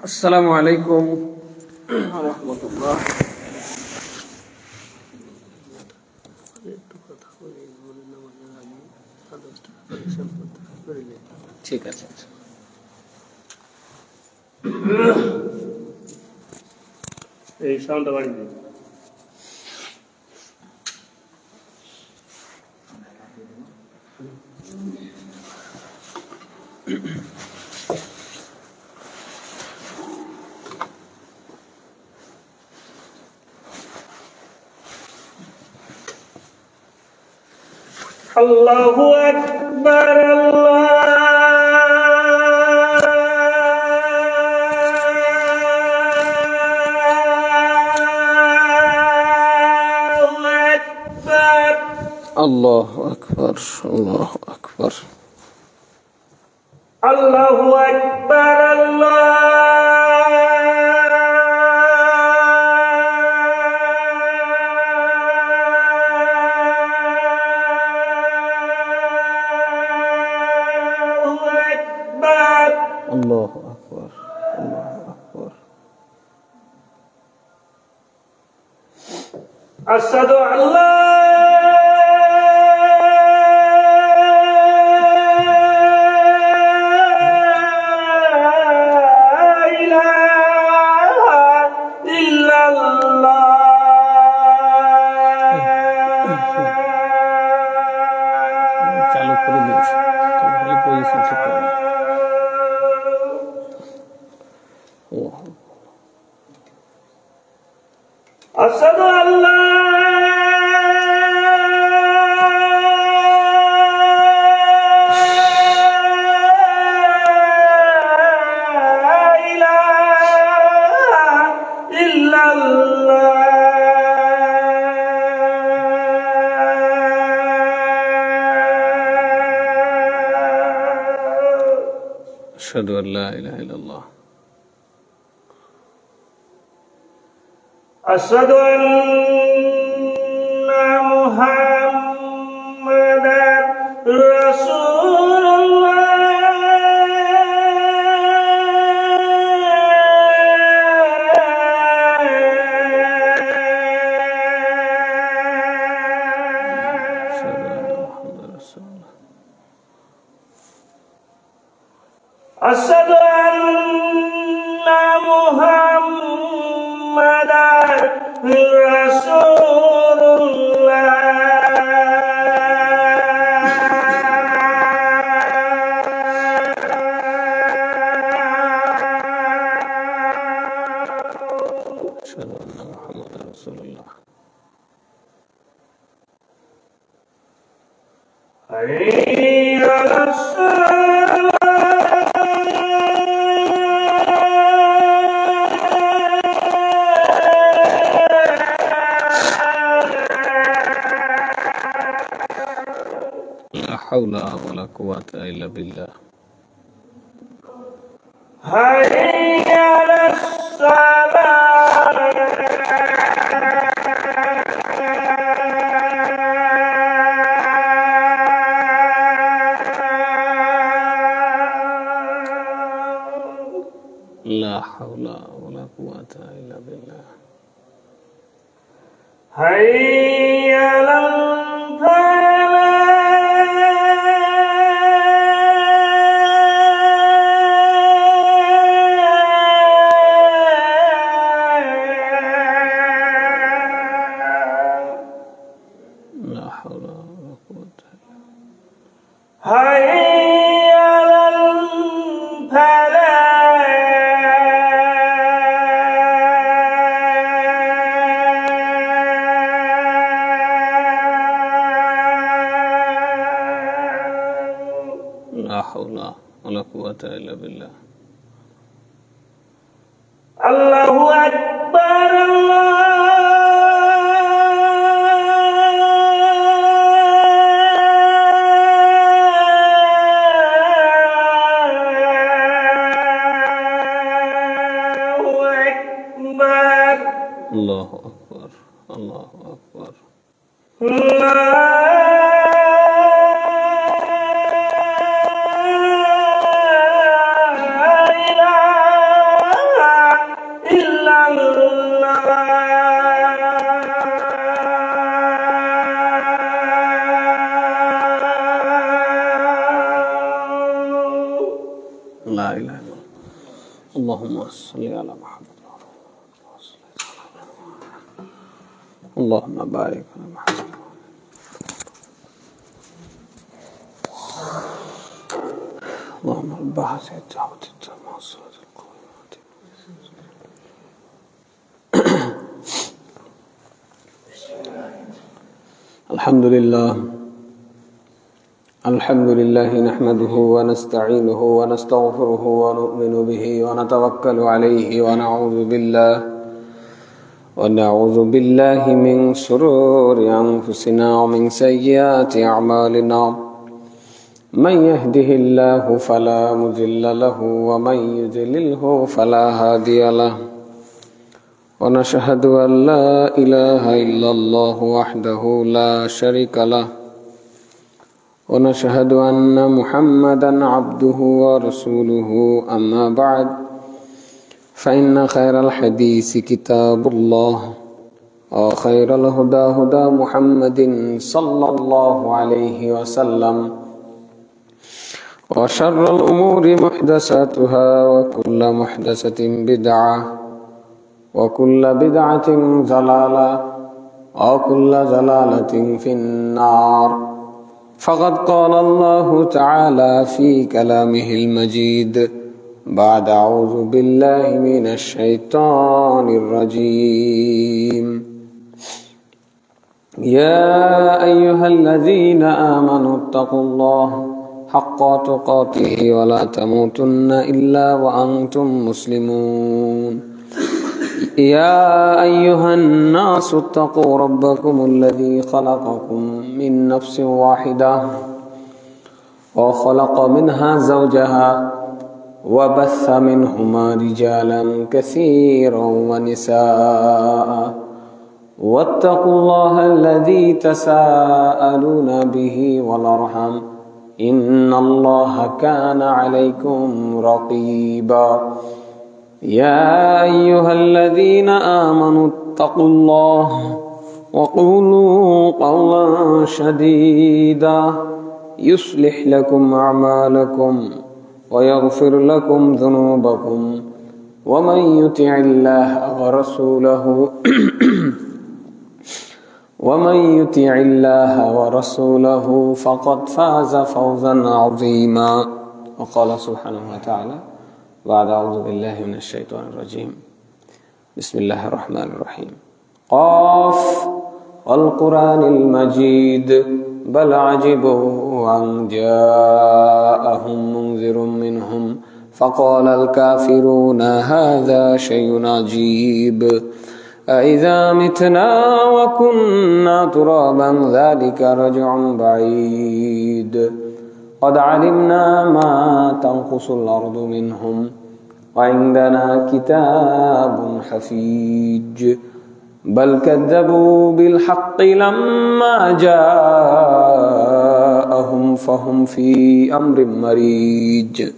আসসালামু আলাইকুম ওয়া রাহমাতুল্লাহ। ঠিক আছে। এই সাউন্ডটা বাড়ি দিন। আল্লাহু আকবার আল্লাহু আকবার আল্লাহু আকবার আল্লাহু আকবার আল্লাহু আকবার আল্লাহু আকবার। আশহাদু আল্লা চালু করে দিয়েছি, তাহলে পজিশন ঠিক করে। আশহাদু আল্লা أشهد أن لا إله إلا الله أشهد أن محمدا رسول أشهد أن محمدا رسول أشهد أن محمدا رسول الله حي على الصلاة لا حول ولا قوة إلا بالله حي على لا حول ولا قوة إلا بالله حي على لا حول ولا قوة إلا حي على لا حول ولا قوة إلا بالله الله أكبر الله أكبر الله أكبر لا لا إله إلا الله. اللهم صل على محمد. اللهم بارك على محمد. اللهم رب هذه الدعوة التامة والصلاة القائمة. الحمد لله نحمده ونستعينه ونستغفره ونؤمن به ونتوكل عليه ونعوذ بالله من شرور أنفسنا ومن سيئات أعمالنا. من يهده الله فلا مضل له ومن يضلله فلا هادي له. ونشهد أن لا إله إلا الله وحده لا شريك له. ونشهد أن محمدا عبده ورسوله. أما بعد فإن خير الحديث كتاب الله وخير الهدى هدى محمد صلى الله عليه وسلم. وشر الأمور محدثاتها وكل محدثة بدعة وكل بدعة ضلالة وكل ضلالة في النار. فقد قال الله تعالى في كلامه المجيد بعد أعوذ بالله من الشيطان الرجيم. يا أيها الذين آمنوا اتقوا الله حق تقاته ولا تموتن إلا وأنتم مسلمون. يا أيها الناس اتقوا ربكم الذي خلقكم من نفس واحدة وخلق منها زوجها وبث منهما رجالا كثيرا ونساء. واتقوا الله الذي تساءلون به والأرحام إن الله كان عليكم رقيبا. يا أيها الذين آمنوا اتقوا الله وقولوا قولا سديدا يصلح لكم أعمالكم ويغفر لكم ذنوبكم. ومن يطع الله ورسوله فقد فاز فوزا عظيما. وقال سبحانه وتعالى بعد أعوذ بالله من الشيطان الرجيم. بسم الله الرحمن الرحيم. قاف والقرآن المجيد بل عجبوا أن جاءهم منذر منهم فقال الكافرون هذا شيء عجيب. أإذا متنا وكنا ترابا ذلك رجع بعيد. قد علمنا ما تنقص الأرض منهم وعندنا كتاب حفيظ. بل كذبوا بالحق لما جاءهم فهم في أمر مريج.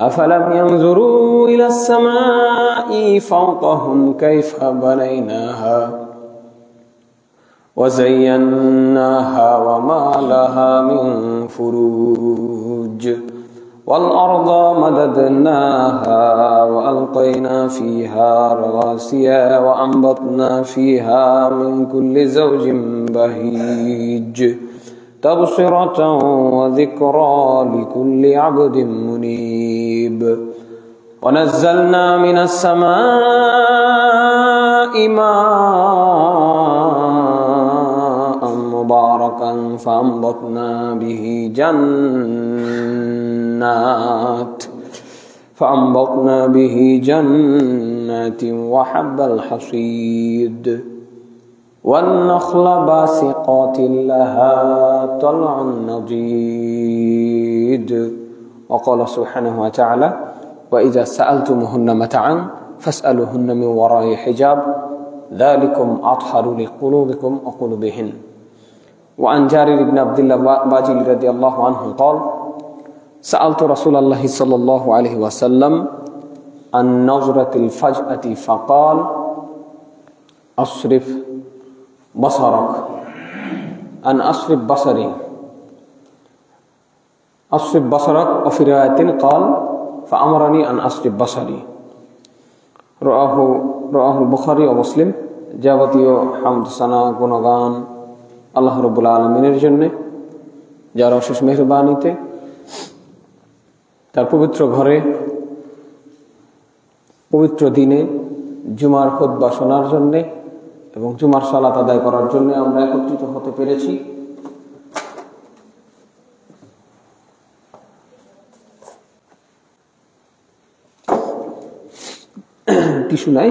أفلم ينظروا إلى السماء فوقهم كيف بنيناها وزيناها وما لها من فروج. والأرض مددناها وألقينا فيها رواسي وأنبتنا فيها من كل زوج بهيج تبصرة وذكرى لكل عبد منيب. ونزلنا من السماء ماء مباركا فأنبتنا به جنات وحب الحصيد والنخل باسقات لها طلع نضيد. وقال سبحانه وتعالى وإذا سألتموهن متاعا فاسألوهن من وراء حجاب ذلكم أطهر لقلوبكم وقلوبهن. وعن جابر بن عبد الله الباجلي رضي الله عنه قال سألت رسول الله صلى الله عليه وسلم عن نظرة الفجأة فقال أصرف بصرك أن أصرف بصري أصرف بصرك. وفي رواية قال فأمرني أن أصرف بصري رواه البخاري ومسلم। যাবতীয় হামদ সানা গুণগান আল্লাহ রাব্বুল আলামিনের জন্য, যার অশেষ মেহেরবানিতে তার পবিত্র ঘরে পবিত্র দিনে জুমার খুতবা শোনার জন্য এবং জুমার সালাত আদায় করার জন্য আমরা একত্রিত হতে পেরেছি। টিস্যু নাই,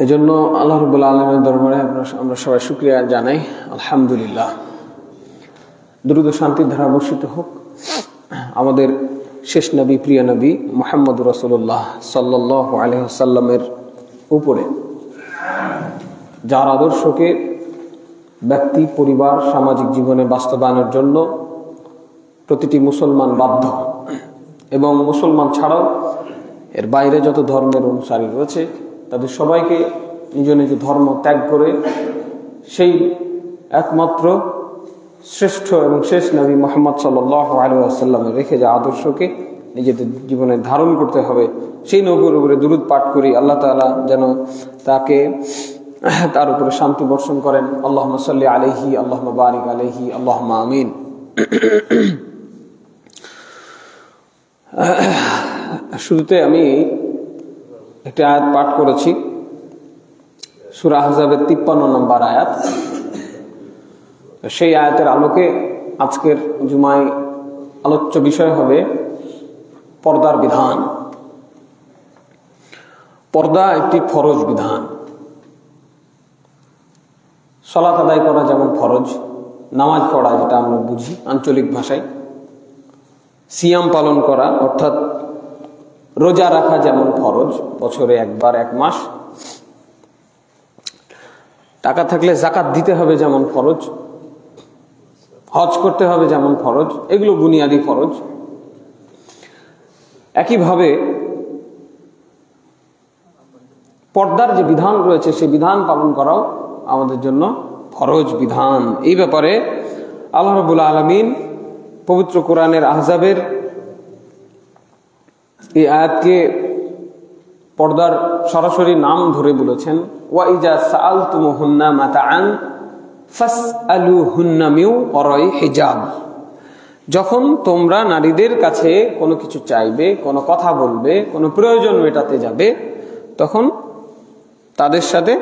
এজন্য আল্লাহ রাব্বুল আলামিনের দরবারে আমরা সবাই শুকরিয়া জানাই। আলহামদুলিল্লাহ। দুরূদ ও শান্তির ধারা বর্ষিত হোক আমাদের শেষ নবী, প্রিয় নবী মুহাম্মদুর রাসূলুল্লাহ সাল্লাল্লাহু আলাইহি ওয়াসাল্লামের উপরে, যার আদর্শকে ব্যক্তি, পরিবার, সামাজিক জীবনে বাস্তবায়নের জন্য প্রতিটি মুসলমান বাধ্য, এবং মুসলমান ছাড়াও এর বাইরে যত ধর্মের অনুসারী রয়েছে তাদের সবাইকে নিজ নিজ ধর্ম ত্যাগ করে সেই একমাত্র শ্রেষ্ঠ এবং শেষ নবী মুহাম্মদ সাল্লাল্লাহু আলাইহি ওয়াসাল্লামের রেখে যা আদর্শকে নিজেদের জীবনে ধারণ করতে হবে, সেই নবীর উপরে দুরূদ পাঠ করি। আল্লাহ তাআলা যেন তার উপরে শান্তি বর্ষণ করেন। আল্লাহুম্মা সাল্লি আলাইহি, আল্লাহুম্মা বারিক আলাইহি, আল্লাহুম্মা আমিন। শুরুতে আমি একটা আয়াত পাঠ করেছি, সূরা আহজাবের 53 নম্বর আয়াত। সেই আয়াতের আলোকে আজকের জুমায় আলোচ্য বিষয় হবে পর্দার বিধান। পর্দা একটি ফরজ বিধান। সালাত আদায় করা যেমন ফরজ, নামাজ পড়া যেটা আমরা বুঝি আঞ্চলিক ভাষায়, সিয়াম পালন করা অর্থাৎ রোজা রাখা যেমন ফরজ, বছরে একবার এক মাস, টাকা থাকলে যাকাত দিতে হবে যেমন ফরজ, হজ করতে হবে যেমন ফরজ, এগুলো বুনিয়াদি ফরজ। একইভাবে পর্দার যে বিধান রয়েছে সেই বিধান পালন করাও আমাদের জন্য ফরজ বিধান। এই ব্যাপারে আল্লাহ রাব্বুল আলামিন পবিত্র কোরআনের আহজাবের এই আয়াতকে পর্দার সরাসরি নাম ধরে বলেছেন, ওয়া ইজা সাআলতুমুহুন্না মাতাআন ফাসআলুহুন্না মিন ওয়ারাই হিজাব। যখন তোমরা নারীদের কাছে কোনো কিছু চাইবে, কোনো কথা বলবে, কোনো প্রয়োজন মেটাতে যাবে, তখন তাদের সাথে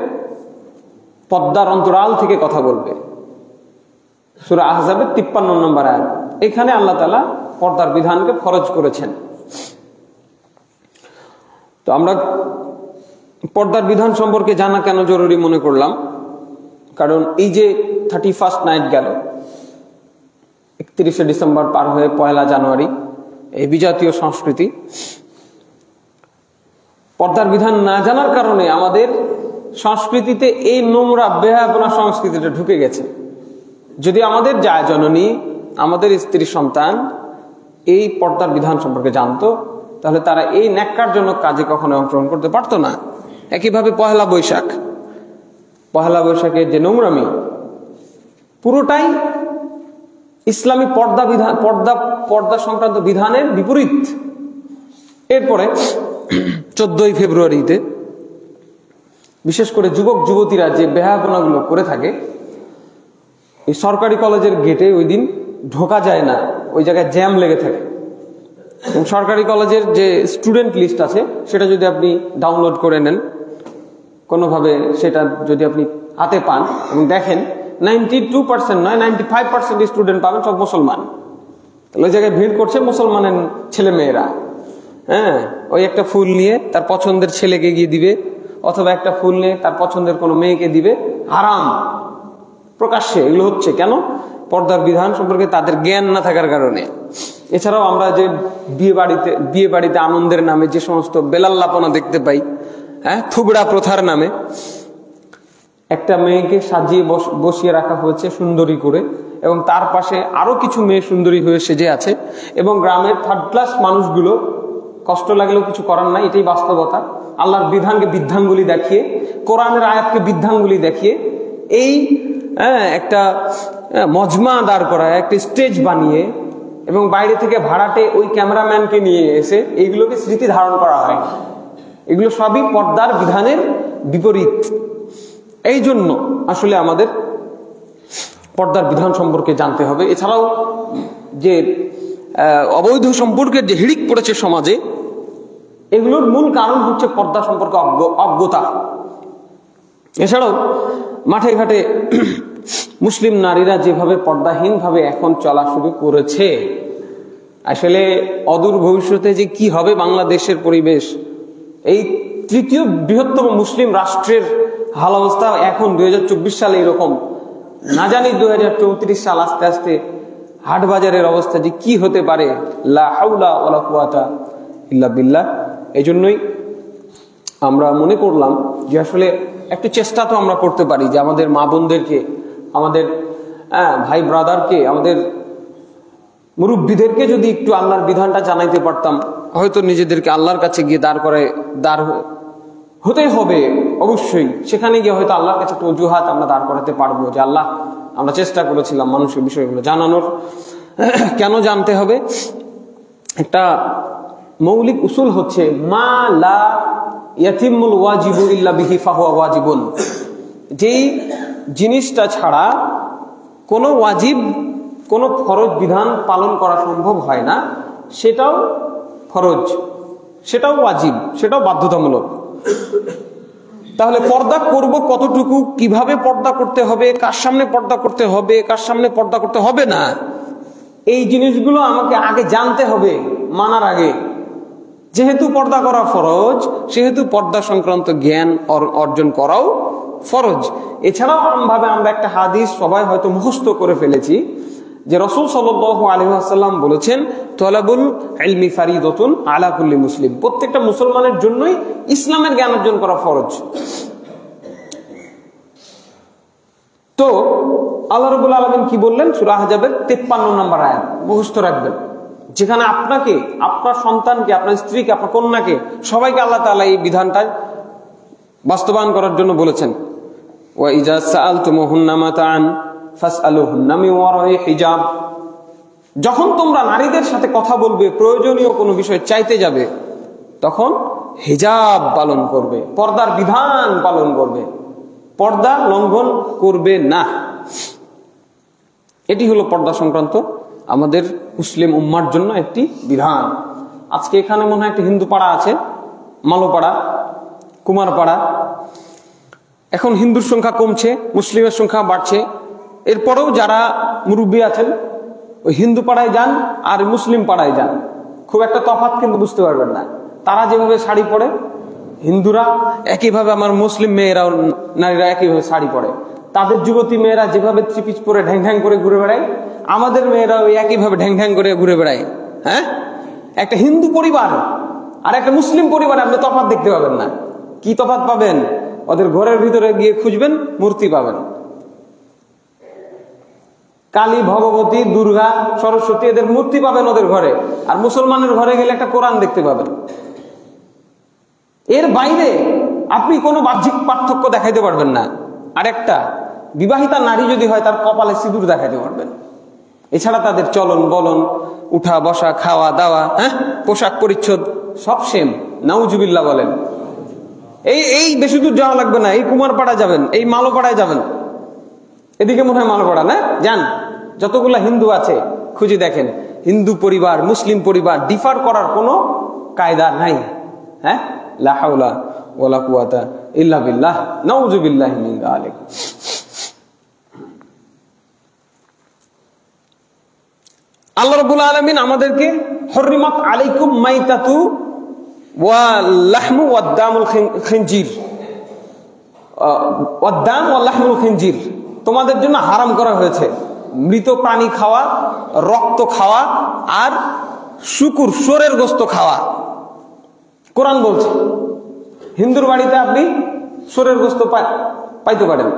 পর্দার অন্তরাল থেকে কথা বলবে। সূরা আহজাবের 53 নম্বর আয়াত। এখানে আল্লাহ তাআলা পর্দার বিধানকে ফরজ করেছেন। তো আমরা পর্দার বিধান সম্পর্কে জানা কেন জরুরি মনে করলাম, কারণ এই যে 31st নাইট গেল, 31শে ডিসেম্বর পার হয়ে 1 জানুয়ারি, এই বিজাতীয় সংস্কৃতি, পর্দার বিধান না জানার কারণে আমাদের সংস্কৃতিতে এই নোংরা বেহায়াপনা সংস্কৃতিটা ঢুকে গেছে। যদি আমাদের জায় জননী, আমাদের স্ত্রী সন্তান এই পর্দার বিধান সম্পর্কে জানতো, তাহলে তারা এই ন্যাক্কারজনক কাজে কখনো অংশগ্রহণ করতে পারতো না। একইভাবে পহেলা বৈশাখের যে নোংরামি, পুরোটাই ইসলামী পর্দা সংক্রান্ত বিধানের বিপরীত। এরপরে 14ই ফেব্রুয়ারিতে বিশেষ করে যুবক যুবতীরা যে বেহায়াপনাগুলো করে থাকে, এই সরকারি কলেজের গেটে ওই দিন ঢোকা যায় না, ওই জায়গায় জ্যাম লেগে থাকে। এবং সরকারি কলেজের যে স্টুডেন্ট লিস্ট আছে সেটা যদি আপনি ডাউনলোড করে নেন কোনোভাবে, সেটা যদি আপনি হাতে পান এবং দেখেন, 92% নয় 95% স্টুডেন্ট পাবেন সব মুসলমান। ওই জায়গায় ভিড় করছে মুসলমানের ছেলে মেয়েরা। হ্যাঁ, ওই একটা ফুল নিয়ে তার পছন্দের ছেলেকে গিয়ে দিবে, অথবা একটা ফুল নিয়ে তার পছন্দের কোনো মেয়েকে দিবে, হারাম প্রকাশ্যে। এগুলো হচ্ছে কেন? পর্দার বিধান সম্পর্কে তাদের জ্ঞান না থাকার কারণে। এছাড়াও আমরা যে বিয়ে বাড়িতে আনন্দের নামে যে সমস্ত বেলাল্লাপনা দেখতে পাই, হ্যাঁ, থুবড়া প্রথার নামে একটা মেয়েকে সাজিয়ে বসিয়ে রাখা হয়েছে সুন্দরী করে, এবং তার পাশে আরো কিছু মেয়ে সুন্দরী হয়ে সেজে আছে, এবং গ্রামের 3rd ক্লাস মানুষগুলো, কষ্ট লাগলেও কিছু করার নাই, এটাই বাস্তবতা, আল্লাহর বিধানকে বৃদ্ধাঙ্গুলি দেখিয়ে, কোরআনের আয়াতকে বৃদ্ধাঙ্গুলি দেখিয়ে এই একটা মজমা দাঁড় করায়, একটা স্টেজ বানিয়ে এবং বাইরে থেকে ভাড়াটে ওই ক্যামেরাম্যানকে নিয়ে এসে এইগুলোকে স্মৃতি ধারণ করা হয়। এগুলো সবই পর্দার বিধানের বিপরীত। এই জন্য আসলে আমাদের পর্দার বিধান সম্পর্কে জানতে হবে। এছাড়াও যে অবৈধ সম্পর্কের যে হিড়িক পড়েছে সমাজে, এগুলোর মূল কারণ হচ্ছে পর্দা সম্পর্কে অজ্ঞতা। এছাড়াও মাঠে ঘাটে মুসলিম নারীরা যেভাবে পর্দাহীন ভাবে এখন চলা শুরু করেছে, আসলে অদূর ভবিষ্যতে যে কি হবে বাংলাদেশের পরিবেশ, এই তৃতীয় বৃহত্তম মুসলিম রাষ্ট্রের হাল অবস্থা এখন 2024 সালে এরকম, না জানি 2034 সাল আস্তে আস্তে হাট বাজারের অবস্থা যে কি হতে পারে। লা হাওলা ওয়ালা কুওয়াতা ইল্লা বিল্লাহ। এই জন্যই আমরা মনে করলাম যে আসলে একটু চেষ্টা তো আমরা করতে পারি যে আমাদের মা বোনদেরকে, আমাদের ভাই ব্রাদারকে, আমাদের মুরব্বীদেরকে যদি একটু আল্লাহর বিধানটা জানাইতে পারতাম, হয়তো নিজেদেরকে আল্লাহর কাছে গিয়ে দাঁড় হতে হবে অবশ্যই। সেখানে গিয়ে হয়তো আল্লাহর কাছে একটু অজুহাত আমরা দাঁড় করাতে পারবো যে আল্লাহ, আমরা চেষ্টা করেছিলাম মানুষের বিষয়গুলো জানানোর। কেন জানতে হবে? একটা মৌলিক উসুল হচ্ছে মা লা ইয়াতিমুল ওয়াজিবু ইল্লা বিহি ফাহুয়া ওয়াজিবুন। যেই জিনিসটা ছাড়া কোনো ওয়াজিব, কোনো ফরজ বিধান পালন করা সম্ভব হয় না, সেটাও ফরজ, সেটাও ওয়াজিব, সেটাও বাধ্যতামূলক। তাহলে পর্দা করব কতটুকু, কিভাবে পর্দা করতে হবে, কার সামনে পর্দা করতে হবে, কার সামনে পর্দা করতে হবে না, এই জিনিসগুলো আমাকে আগে জানতে হবে মানার আগে। যেহেতু পর্দা করা ফরজ, সেহেতু পর্দা সংক্রান্ত জ্ঞান অর্জন করাও ফরজ। এছাড়াও আমভাবে আমরা একটা হাদিস সবাই হয়তো মুখস্থ করে ফেলেছি যে রাসূল সাল্লাল্লাহু আলাইহি ওয়াসাল্লাম বলেছেন, তলাবুল ইলমি ফারিদাতুন আলা কুল্লি মুসলিম। প্রত্যেকটা মুসলমানের জন্যই ইসলামের জ্ঞান অর্জন করা ফরজ। তো আল্লাহ রাব্বুল আলামিন কি বললেন? সূরা আহজাবের 53 নম্বর আয়াত মুখস্থ রাখবেন, যেখানে আপনাকে, আপনার সন্তানকে, আপনার স্ত্রীকে, আপনার কন্যাকে, সবাইকে আল্লাহ তাআলা এই বিধানটা বাস্তবায়ন করার জন্য বলেছেন। ওয়া ইজা সাআলতুমুহুন্না মাতাআন ফাসআলুহুন্না মিন ওয়ারাই হিজাব। যখন তোমরা নারীদের সাথে কথা বলবে, প্রয়োজনীয় কোনো বিষয় চাইতে যাবে, তখন হিজাব পালন করবে, পর্দার বিধান পালন করবে, পর্দা লঙ্ঘন করবে না। এটি হলো পর্দা সংক্রান্ত আমাদের মুসলিম উম্মার জন্য একটি বিধান। আজকে এখানে মনে হয় একটা হিন্দু পাড়া আছে, মালোপাড়া, কুমারপাড়া। এখন হিন্দুর সংখ্যা কমছে, মুসলিমের সংখ্যা বাড়ছে। এরপরেও যারা মুরব্বী আছেন, ওই হিন্দু পাড়ায় যান আর মুসলিম পাড়ায় যান, খুব একটা তফাৎ কিন্তু বুঝতে পারবেন না। তারা যেভাবে শাড়ি পরে, হিন্দুরা একইভাবে, আমার মুসলিম মেয়েরাও, নারীরা একইভাবে শাড়ি পরে। তাদের যুবতী মেয়েরা যেভাবে থ্রি পিস পরে ঢ্যাং ঢ্যাং করে ঘুরে বেড়ায়, আমাদের মেয়েরাও একইভাবে ঢ্যাং ঢ্যাং করে ঘুরে বেড়ায়। হ্যাঁ, একটা হিন্দু পরিবার আর একটা মুসলিম পরিবার আপনি তফাৎ দেখতে পাবেন না। কি তফাৎ পাবেন? ওদের ঘরের ভিতরে গিয়ে খুঁজবেন, মূর্তি পাবেন। কালী, ভগবতী, দুর্গা, সরস্বতী, এদের মূর্তি পাবেন ওদের ঘরে। আর মুসলমানের ঘরে গেলে একটা কোরআন দেখতে পাবেন। এর বাইরে আপনি কোনো বাহ্যিক পার্থক্য দেখাইতে পারবেন না। আর একটা বিবাহিতা নারী যদি হয়, তার কপালে সিঁদুর দেখাইতে পারবেন। এছাড়া তাদের চলন বলন, উঠা বসা, খাওয়া দাওয়া, পোশাক পরিচ্ছদ সব সেম। নাউজুবিল্লাহ বলেন। এই বেশি দূর যাওয়া লাগবে না, এই কুমারপাড়া যাবেন, এই মালোপাড়ায় যাবেন। এদিকে মনে হয় মালোপাড়া না, যান, যতগুলা হিন্দু আছে খুঁজে দেখেন। হিন্দু পরিবার, মুসলিম পরিবার ডিফার করার কোনো কায়দা নাই। হ্যাঁ, লা হাওলা ওয়ালা কুওয়াতা ইল্লা বিল্লাহ, নাউযুবিল্লাহি মিন যালিক। আল্লাহ রাব্বুল আলামিন আমাদেরকে হুররিমাত আলাইকুম মাইতাতু ওয়া লাহমু ওয়াদ দামুল খিনজির, ওয়াদ দাম ওয়া লাহমুল খিনজির, তোমাদের জন্য হারাম করা হয়েছে মৃত প্রাণী খাওয়া, রক্ত খাওয়া আর শুকুর, শুয়োরের গোশত খাওয়া। কোরআন বলছে হিন্দুর বাড়িতে আপনি শুয়োরের গোশত পাইতে পারেন।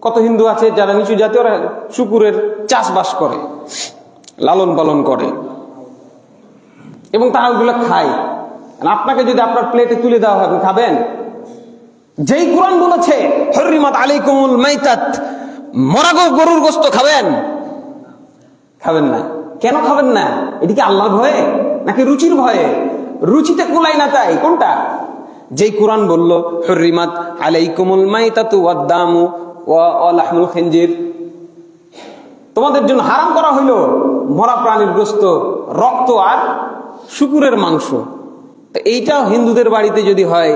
কত হিন্দু আছে যারা নিচু জাতি, ওরা শুকুরের চাষবাস করে, লালন পালন করে এবং তারা ওইগুলো খায়। আপনাকে যদি আপনার প্লেটে তুলে দেওয়া হয়, আপনি খাবেন? যেই কোরআন বলেছে হুররিমাত আলাইকুমুল মাইতাত, মরা গরুর গোশত খাবেন? খাবেন না। কেন খাবেন না? এটি কি আল্লাহর ভয়ে নাকি রুচির ভয়ে? রুচিতে কুলাই না তাই কোনটা? যেই কোরআন বলল হুররিমাত আলাইকুমুল মাইতাতু ওয়াদ-দামু ওয়া লাহমুল খিনজির, তোমাদের জন্য হারাম করা হইলো মরা প্রাণীর গোশত, রক্ত আর শুকুরের মাংস। এইটাও হিন্দুদের বাড়িতে যদি হয়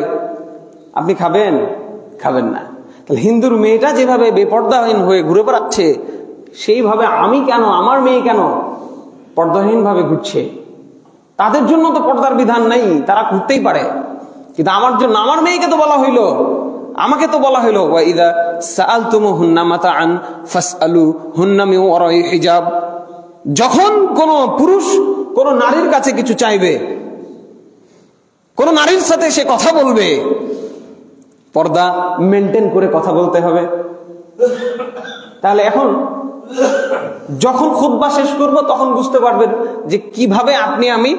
আপনি খাবেন? খাবেন না। তাহলে হিন্দুর মেয়েটা যেভাবে বেপর্দাহীন হয়ে ঘুরে বেড়াচ্ছে, সেইভাবে আমি কেন, আমার মেয়ে কেন পর্দাহীন ভাবে ঘুরছে? তাদের জন্য তো পর্দার বিধান নাই, তারা ঘুরতেই পারে, কিন্তু আমার জন্য, আমার মেয়েকে তো বলা হইলো, আমাকে তো বলা হইলো ওয়াইদা সাআলতুমুহুন্না মাতাআন ফাসআলুহুন্না মিন ওয়ারাই হিজাব। যখন কোন পুরুষ কোন নারীর কাছে কিছু চাইবে, কোন নারীর সাথে সে কথা বলবে, পর্দা মেনটেন করে কথা বলতে হবে। তাহলে এখন যখন খুতবা শেষ করব তখন বুঝতে পারবেন যে কিভাবে আপনি আমি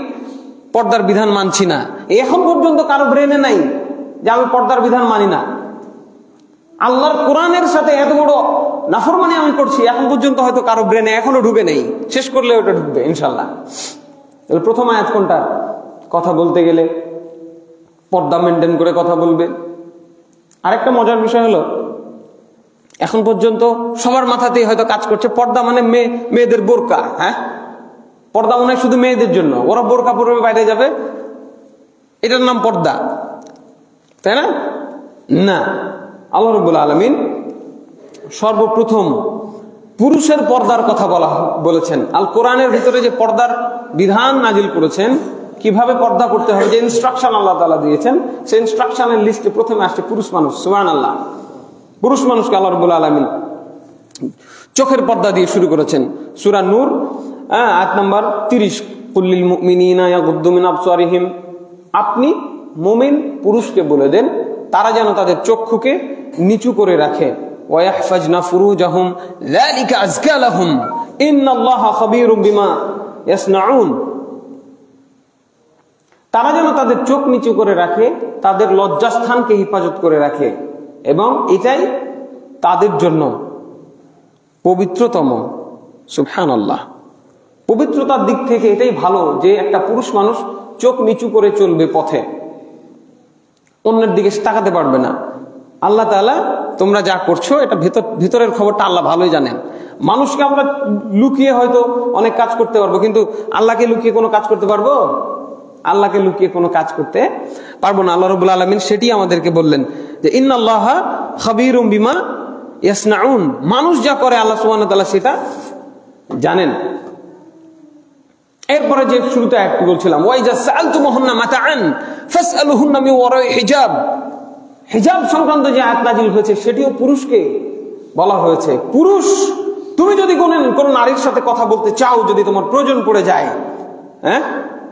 পর্দার বিধান মানছি না। এখন পর্যন্ত কারো ব্রেনে নাই যে আমি পর্দার বিধান মানি না। আল্লাহর কোরআনের সাথে এত বড় নাফরমানি আমি করছি, এখন পর্যন্ত হয়তো কারো ব্রেনে এখনো ঢুকে নেই, শেষ করলে ওটা ঢুকবে ইনশাল্লাহ। তাহলে প্রথম আয়াত কোনটা? কথা বলতে গেলে পর্দা মেনটেন করে কথা বলবে। আরেকটা মজার বিষয় হলো, এখন পর্যন্ত সবার মাথাতেই হয়তো কাজ করছে পর্দা মানে মেয়েদের বোরকা। হ্যাঁ, পর্দা মনে হয় শুধু মেয়েদের জন্য, ওরা বোরকা পরে বাইরে যাবে, এটার নাম পর্দা, তাই না? না, আল্লাহ রাব্বুল আলামিন সর্বপ্রথম পুরুষের পর্দার কথা বলেছেন। আল কোরআনের ভিতরে যে পর্দার বিধান নাজিল করেছেন, কিভাবে পর্দা করতে হবে, যে ইনস্ট্রাকশন আল্লাহ তাআলা দিয়েছেন, সেই ইনস্ট্রাকশনের লিস্টে প্রথমে আসছে পুরুষ মানুষ। সুবহানাল্লাহ, পুরুষ মানুষকে আল্লাহ রাব্বুল আলামিন চোখের পর্দা দিয়ে শুরু করেছেন। সূরা নূর আয়াত নাম্বার 30, কুল্লিল মুমিনিনা ইয়াগুদ্দু মিন আবসারিহিম, আপনি মুমিন পুরুষকে বলে দেন তারা যেন তাদের চক্ষুকে নিচু করে রাখে। ওয়া ইয়াহফাজনা ফুরুজাহুম যালিকা আযকা লাহুম ইন্নাল্লাহা খাবীরুম বিমা ইয়াসনাউন, তারা যেন তাদের চোখ নিচু করে রাখে, তাদের লজ্জাস্থানকে হেফাজত করে রাখে, এবং এটাই তাদের জন্য পবিত্রতম। সুবহানাল্লাহ, পবিত্রতার দিক থেকে এটাই ভালো যে একটা পুরুষ মানুষ চোখ নিচু করে চলবে পথে, অন্যের দিকে তাকাতে পারবে না। আল্লাহ তাআলা তোমরা যা করছো এটা ভিতরের খবরটা আল্লাহ ভালোই জানেন। মানুষকে আমরা লুকিয়ে হয়তো অনেক কাজ করতে পারবো, কিন্তু আল্লাহকে লুকিয়ে কোনো কাজ করতে পারবো? আল্লাহকে লুকিয়ে কোনো কাজ করতে পারবো না। আল্লাহ রাব্বুল আলামিন সেটি আমাদেরকে বললেন যে ইন্নাল্লাহা খাবীরুম বিমা ইয়াসনাউন, মানুষ যা করে আল্লাহ সুবহানাহু ওয়া তাআলা সেটা জানেন। এরপরে যে শুরুতে একটু বলছিলাম, ওয়াইজা সাআলতুমুহুন্না মাতাআন ফাসআলুহুন্না মিন ওয়ারাই হিজাব, হিজাব সংক্রান্ত যে আয়াত নাযিল হয়েছে সেটিও পুরুষকে বলা হয়েছে। পুরুষ, তুমি যদি কোন নারীর সাথে কথা বলতে চাও, যদি তোমার প্রয়োজন পড়ে যায়, হ্যাঁ,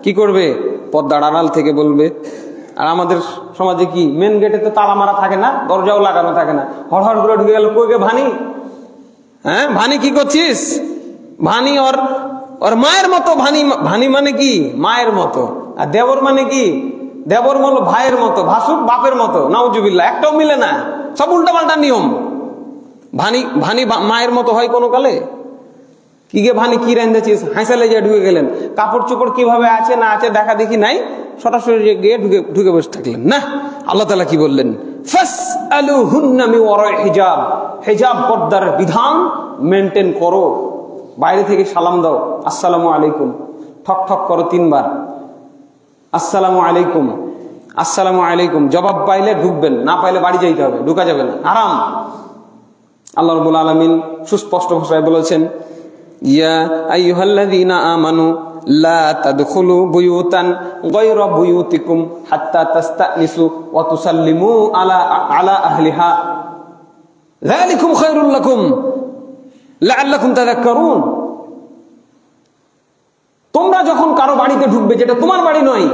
কি করবে? পর্দার আড়াল থেকে বলবে। আর আমাদের সমাজে কি মেন গেটে তো তালা মারা থাকে না, দরজাও লাগানো থাকে না, হড়হড় করে ঢুকে গেল, কই গে ভানি, হ্যাঁ ভানি কি করছিস? ভানি ওর মায়ের মতো, ভানি মানে কি? মায়ের মতো। আর দেবর মানে কি? দেবর বলো ভাইয়ের মতো, ভাসুর বাপের মতো। নাউজুবিল্লাহ, একটাও মিলে না, সব উল্টাপাল্টা নিয়ম। ভানি মায়ের মতো হয় কোনো কালে? কি গে ভানি কি রেঁধেছিস? হাঁসালে যে ঢুকে গেলেন, কাপড় চোপড় কিভাবে আছে না আছে দেখা দেখি নাই, সরাসরি গিয়ে ঢুকে বসে থাকলেন না। আল্লাহ তাআলা কি বললেন? ফাসআলুহুন্না মিন ওয়ারাই হিজাব, হিজাব পর্দার বিধান মেনটেন করো। বাইরে থেকে সালাম দাও, আসসালামু আলাইকুম, ঠক ঠক করো 3 বার, আসসালামু আলাইকুম, আসসালামু আলাইকুম। জবাব পাইলে ঢুকবেন, না পাইলে বাড়ি যাইতে হবে, ঢুকা যাবে না, হারাম। আল্লাহ রাব্বুল আলামিন সুস্পষ্ট ভাষায় বলেছেন, ইয়া আইয়ুহাল্লাযীনা আমানু লা তাদখুলু বুয়ুতান গায়রা বুয়ুতিকুম হাত্তা তাস্তানিসু ওয়া তুসাল্লিমু আলা আহলিহা যালিকুম খায়রুল লাকুম লাআল্লাকুম তাযাক্কারুন। তোমরা যখন কারো বাড়িতে ঢুকবে, যেটা তোমার বাড়ি নয়,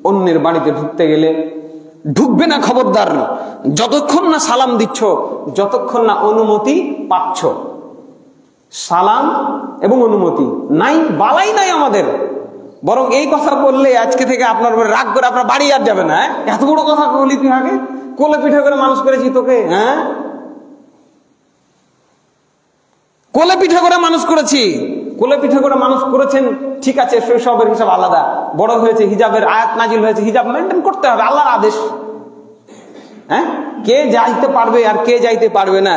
অন্যের বাড়িতে ঢুকতে গেলে ঢুকবে না খবরদার, যতক্ষণ না সালাম দিচ্ছ, যতক্ষণ না অনুমতি পাচ্ছ। সালাম এবং অনুমতি নাই, বালাই নাই আমাদের। বরং এই কথা বললে আজকে থেকে আপনার রাগ করে আপনার বাড়ি আর যাবে না। এত বড় কথা বলি তুই আগে, কোলে পিঠে করে মানুষ করেছি তোকে, হ্যাঁ, কোলে পিঠে করে মানুষ করেছি, কোলে পিঠে করে মানুষ করেছেন, ঠিক আছে, শৈশবের হিসাব আলাদা, বড় হয়েছে, হিজাবের আয়াত নাজিল হয়েছে, হিজাব মেনটেন করতে হবে, আল্লাহর আদেশ। হ্যাঁ, কে যাইতে পারবে আর কে যাইতে পারবে না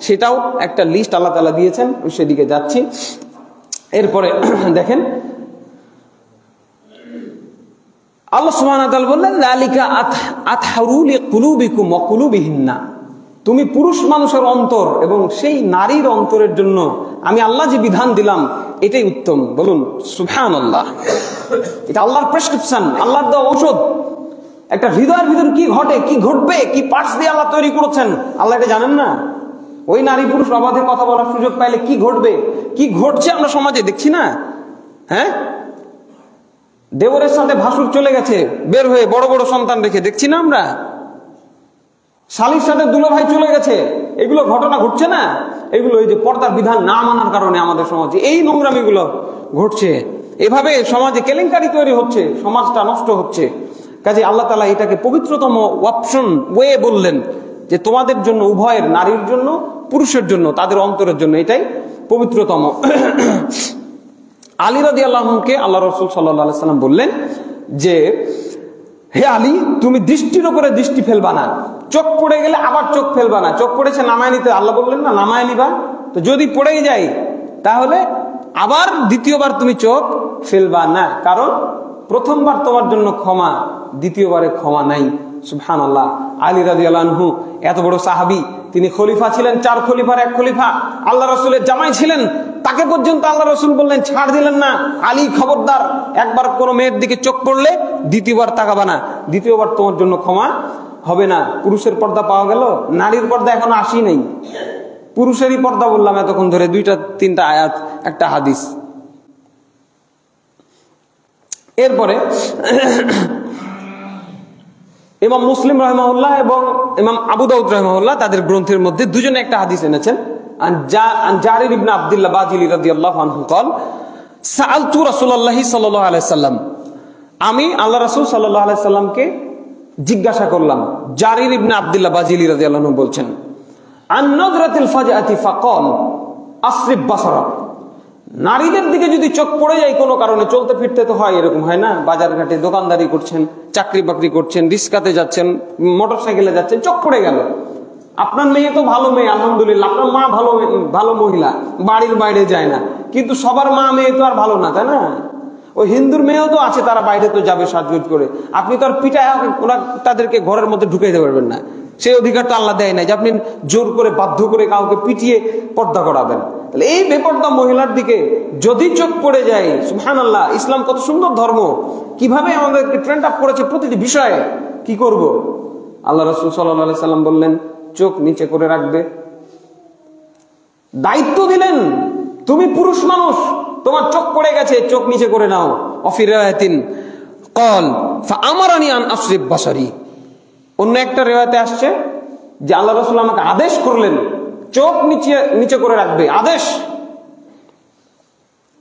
সেটাও একটা লিস্ট আল্লাহ তাআলা দিয়েছেন, সেদিকে যাচ্ছি। এরপরে দেখেন আল্লাহ সুবহানাহু ওয়া তাআলা বললেন, যালিকা আতহারু লিকুলুবিকুম ওয়া কুলুবিহিন্না, তুমি পুরুষ মানুষের অন্তর এবং সেই নারীর অন্তরের জন্য আমি আল্লাহ যে বিধান দিলাম এটাই উত্তম। বলুন সুবহানাল্লাহ। এটা আল্লাহর প্রেসক্রিপশন, আল্লাহর দেওয়া ঔষধ। একটা হৃদয়ের ভিতর কি ঘটে, কি ঘটবে, কি পার্টস দিয়ে আল্লাহ তৈরি করেছেন আল্লাহ এটা জানেন না? ওই নারী পুরুষ অবাধে কথা বলার সুযোগ পাইলে কি ঘটবে, কি ঘটছে আমরা সমাজে দেখছি না? হ্যাঁ, দেবরের সাথে ভাসুর চলে গেছে বের হয়ে, বড় বড় সন্তান রেখে, দেখছি না আমরা? শালীর সাথে দুলো ভাই চলে গেছে, এগুলো ঘটনা ঘটছে না? এগুলো এই যে পর্দার বিধান না মানার কারণে আমাদের সমাজে এই নোংরামিগুলো ঘটছে। এভাবে সমাজে কেলেঙ্কারি তৈরি হচ্ছে, সমাজটা নষ্ট হচ্ছে। কাজে আল্লাহ তাআলা এটাকে পবিত্রতম অপশন ওয়ে বললেন যে তোমাদের জন্য, উভয়ের, নারীর জন্য, পুরুষের জন্য, তাদের অন্তরের জন্য এটাই পবিত্রতম। আলী রাদিয়াল্লাহু আনহুকে আল্লাহ রাসূল সাল্লাল্লাহু আলাইহি সাল্লাম বললেন যে, হে আলী, তুমি দৃষ্টির উপরে দৃষ্টি ফেলবা না, চোখ পড়ে গেলে আবার চোখ ফেলবা না। চোখ পড়েছে নামায় নিতে, আল্লাহ বললেন না নামায় নিবা, তো যদি পড়েই যায় তাহলে আবার দ্বিতীয়বার তুমি চোখ ফেলবা না, কারণ প্রথমবার তোমার জন্য ক্ষমা, দ্বিতীয়বারে ক্ষমা নাই। সুবহানাল্লাহ। আলী রাদিয়াল্লাহু আনহু এত বড় সাহাবী, তিনি খলিফা ছিলেন, 4 খলিফার 1 খলিফা, আল্লাহ রাসূলের জামাই ছিলেন, তাকে পর্যন্ত আল্লাহ রাসূল বললেন, ছাড় দিলেন না, আলী খবরদার, একবার কোনো মেয়ের দিকে চোখ পড়লে দ্বিতীয়বার তাকাবা না, দ্বিতীয়বার তোমার জন্য ক্ষমা হবে না। পুরুষের পর্দা পাওয়া গেল, নারীর পর্দা এখনো আসি নাই। পুরুষেরই পর্দা বললাম এতক্ষণ ধরে, 2-3টা আয়াত, একটা হাদিস। এরপরে ইমাম মুসলিম রাহিমাহুল্লাহ এবং ইমাম আবু দাউদ রাহিমাহুল্লাহ তাদের গ্রন্থের মধ্যে দুজনে একটা হাদিস এনেছেন। জারির ইবনে আব্দুল্লাহ বাজিলি রাদিয়াল্লাহু আনহু قال সাআলতু রাসূলুল্লাহ সাল্লাল্লাহু আলাইহি সাল্লাম, আমি আল্লাহ রাসূল সাল্লাল্লাহু আলাইহি সাল্লামকে জিজ্ঞাসা করলাম। জারির ইবনে আব্দুল্লাহ বাজিলি রাদিয়াল্লাহু আনহু বলছেন, আন নাযরাতিল ফাজআতি ফাকাল আসরিফ বাসারাক, নারীদের দিকে যদি চোখ পড়ে যায় কোনো কারণে, চলতে ফিরতে তো হয়, এরকম হয় না? বাজার ঘাটে দোকানদারি করছেন, চাকরি বাকরি করছেন, রিক্সাতে যাচ্ছেন, মোটরসাইকেলে যাচ্ছেন, চোখ পড়ে গেল। আপনার মেয়ে তো ভালো মেয়ে, আলহামদুলিল্লাহ, আপনার মা ভালো মহিলা, বাড়ির বাইরে যায় না, কিন্তু সবার মা মেয়ে তো আর ভালো না, তাই না? ওই হিন্দুর মেয়েও তো আছে, তারা বাইরে তো যাবে সাজগোজ করে। আপনি তো আর পিটায় ওরা তাদেরকে ঘরের মধ্যে ঢুকে দিতে পারবেন না, সেই অধিকার তো আল্লাহ দেয় নাই যে আপনি জোর করে বাধ্য করে কাউকে পিটিয়ে পর্দা করাবেন। তাহলে এই বেপর্দা মহিলার দিকে যদি চোখ পড়ে যায়, সুবহানাল্লাহ, ইসলাম কত সুন্দর ধর্ম, কিভাবে আমাদেরকে ট্রেন্ড আপ করেছে প্রতিটি বিষয়ে। কি করব? আল্লাহ রাসূল সাল্লাল্লাহু আলাইহি সাল্লাম বললেন, চোখ নিচে করে রাখবে। দায়িত্ব দিলেন, তুমি পুরুষ মানুষ, তোমার চোখ পড়ে গেছে, চোখ নিচে করে নাও। অফি রিওয়ায়াতিন ক্বাল ফাআমারানি আন আসরিফ বাসারি, অন্য একটা রিওয়ায়াতে আসছে যে আল্লাহ রাসূল আমাকে আদেশ করলেন চোখ নিচে করে রাখবে, আদেশ।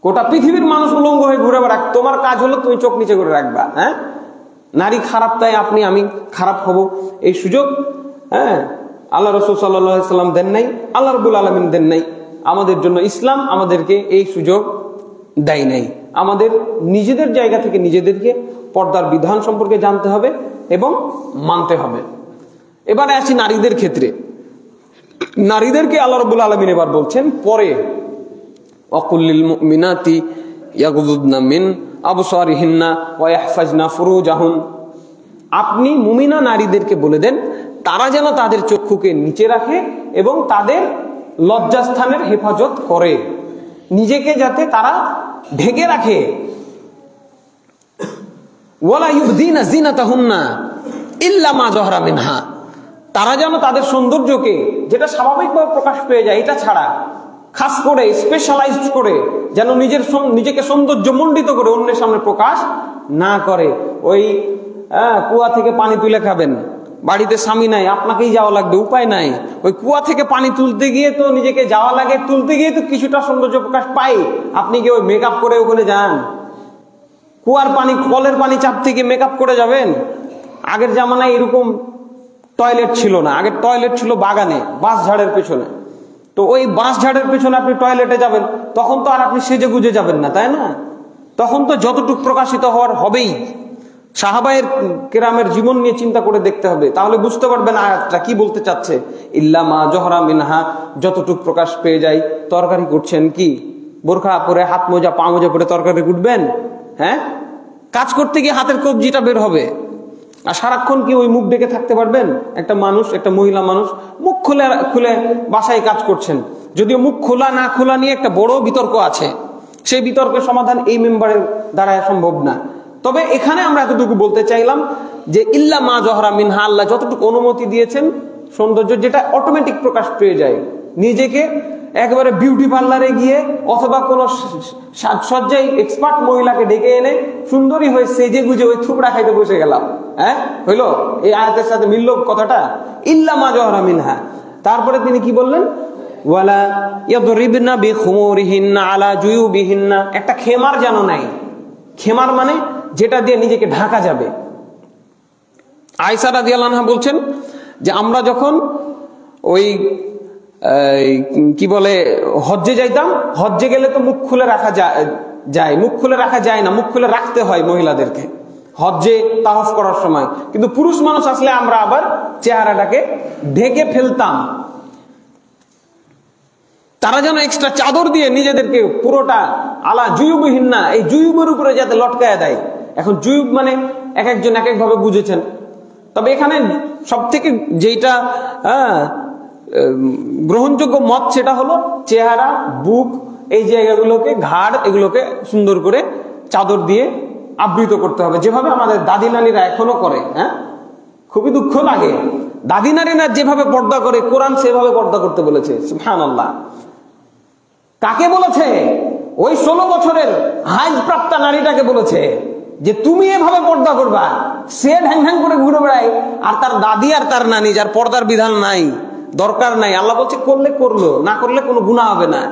গোটা পৃথিবীর মানুষ উলঙ্গ হয়ে ঘুরে বেড়াক, তোমার কাজ হলো তুমি চোখ নিচে করে রাখবা। হ্যাঁ, নারী খারাপ তাই আমি খারাপ হব, এই সুযোগ হ্যাঁ আল্লাহ রাসূল সাল্লাল্লাহু আলাইহি সাল্লাম দেন নাই, আল্লাহ রাব্বুল আলামিন দেন নাই আমাদের জন্য। ইসলাম আমাদেরকে এই সুযোগ দেয় নাই। আমাদের নিজেদের জায়গা থেকে নিজেদেরকে পর্দার বিধান সম্পর্কে জানতে হবে এবং মানতে হবে। এবারে আসি নারীদের ক্ষেত্রে। নারীদেরকে আল্লাহ রাব্বুল আলামিন এবার বলছেন পরে, ওয়াকুল্লিল মুমিনাতি ইয়াগুযুদনা মিন আবসারিহিন্না ওয়া ইয়াহফাজনা ফুরুজাহুন, আপনি মুমিনা নারীদেরকে বলে দেন তারা যেন তাদের চক্ষুকে নিচে রাখে এবং তাদের লজ্জাস্থানের হেফাজত করে, নিজেকে যাতে তারা ঢেকে রাখে। ওয়ালা ইউবদিনা জিনাতাহুন্না ইল্লা মা যহরা মিনহা, তারা যেন তাদের সৌন্দর্যকে, যেটা স্বাভাবিকভাবে প্রকাশ পেয়ে যায়, এটা ছাড়া খাস করে স্পেশালাইজড করে যেন নিজেকে সৌন্দর্য মণ্ডিত করে অন্যের সামনে প্রকাশ না করে। ওই কুয়া থেকে পানি তুলে খাবেন, বাড়িতে স্বামী নাই, আপনাকেই যাওয়া লাগবে, উপায় নাই। ওই কুয়া থেকে পানি তুলতে গিয়ে তো নিজেকে যাওয়া লাগে, তুলতে গিয়ে তো কিছুটা সৌন্দর্য প্রকাশ পাই। আপনি কি ওই মেকআপ করে ওখানে যান? কুয়ার পানি, কলের পানি চাপতে গিয়ে মেকআপ করে যাবেন? আগের জামানায় এরকম টয়লেট ছিল না, আগের টয়লেট ছিল বাগানে, বাঁশ ঝাড়ের পেছনে। তো ওই বাঁশ ঝাড়ের পেছনে আপনি টয়লেটে যাবেন, তখন তো আর আপনি সেজে গুজে যাবেন না, তাই না? তখন তো যতটুকু প্রকাশিত হওয়ার হবেই। সাহাবায়ের কেরামের জীবন নিয়ে চিন্তা করে দেখতে হবে, তাহলে বুঝতে পারবেন আয়াতটা কি বলতে চাচ্ছে। ইল্লা মা জহরা মিনহা, যতটুকু প্রকাশ পেয়ে যায়। তরকারি করছেন কি বোরখা পরে, হাত মোজা পা মোজা পরে তরকারি কুটবেন? হ্যাঁ, কাজ করতে গিয়ে হাতের কবজিটা বের হবে, আর সারাক্ষণ কি ওই মুখ ডেকে থাকতে পারবেন? একটা মানুষ, একটা মহিলা মানুষ মুখ খুলে খুলে বাসায় কাজ করছেন, যদিও মুখ খোলা না খোলা নিয়ে একটা বড় বিতর্ক আছে, সেই বিতর্কের সমাধান এই মেম্বারের দ্বারা সম্ভব না। তবে এখানে আমরা এতটুকু বলতে চাইলাম যে ইল্লা মা জহরা মিনহা, আল্লাহ যতটুকু অনুমতি দিয়েছেন সৌন্দর্য, যেটা অটোমেটিক প্রকাশ পেয়ে যায়। নিজেকে একেবারে বিউটি পার্লারে গিয়ে অথবা কোনো সাজসজ্জায় এক্সপার্ট মহিলাকে ডেকে এনে সুন্দরী হয়ে সেজে গুজে ওই থুবড়া খাইতে বসে গেলাম, হ্যাঁ হইলো? এই আয়াতের সাথে মিলল কথাটা, ইল্লা মা জহরা মিনহা। তারপরে তিনি কি বললেন? ওয়ালা ইয়াদরিবনা বিখুমুরিহিন্না আলা জুয়ুবিহিন্না, একটা খেমার যেন নাই। খেমার মানে যেটা দিয়ে নিজেকে ঢাকা যাবে। আয়েশা রাদিয়াল্লাহু আনহা বলছেন যে আমরা যখন ওই কি বলে হজ্জে যাইতাম, হজ্জে গেলে তো মুখ খুলে রাখা যায়, মুখ খুলে রাখা যায় না, মুখ খুলে রাখতে হয় মহিলাদেরকে হজ্জে তাওয়াফ করার সময়। কিন্তু পুরুষ মানুষ আসলে আমরা আবার চেহারাটাকে ঢেকে ফেলতাম। তারা যেন এক্সট্রা চাদর দিয়ে নিজেদেরকে পুরোটা আলা জুয়ুবহিন্না, এই জুয়ুবের উপরে যাতে লটকায়া দেয়। এখন জুয়ুব মানে এক একজন এক এক ভাবে বুঝেছেন, তবে এখানে সব থেকে যেটা গ্রহণযোগ্য মত সেটা হলো চেহারা, বুক, এই জায়গাগুলোকে, ঘাড়, এগুলোকে সুন্দর করে চাদর দিয়ে আবৃত করতে হবে, যেভাবে আমাদের দাদি নানীরা এখনো করে। হ্যাঁ, খুবই দুঃখ লাগে, দাদি নারীরা যেভাবে পর্দা করে কোরআন সেভাবে পর্দা করতে বলেছে। সুবহানাল্লাহ। কাকে বলেছে? ওই 16 বছরের হাইজ প্রাপ্তা নারীটাকে বলেছে যে তুমি এভাবে পর্দা করবা। সে ঢ্যাং ঢ্যাং করে ঘুরে বেড়ায়, আর তার দাদি আর তার নানি যার পর্দার বিধান নাই, দরকার নাই, আল্লাহ বলছে করলে করলো, না করলে কোনো গুনাহ হবে না।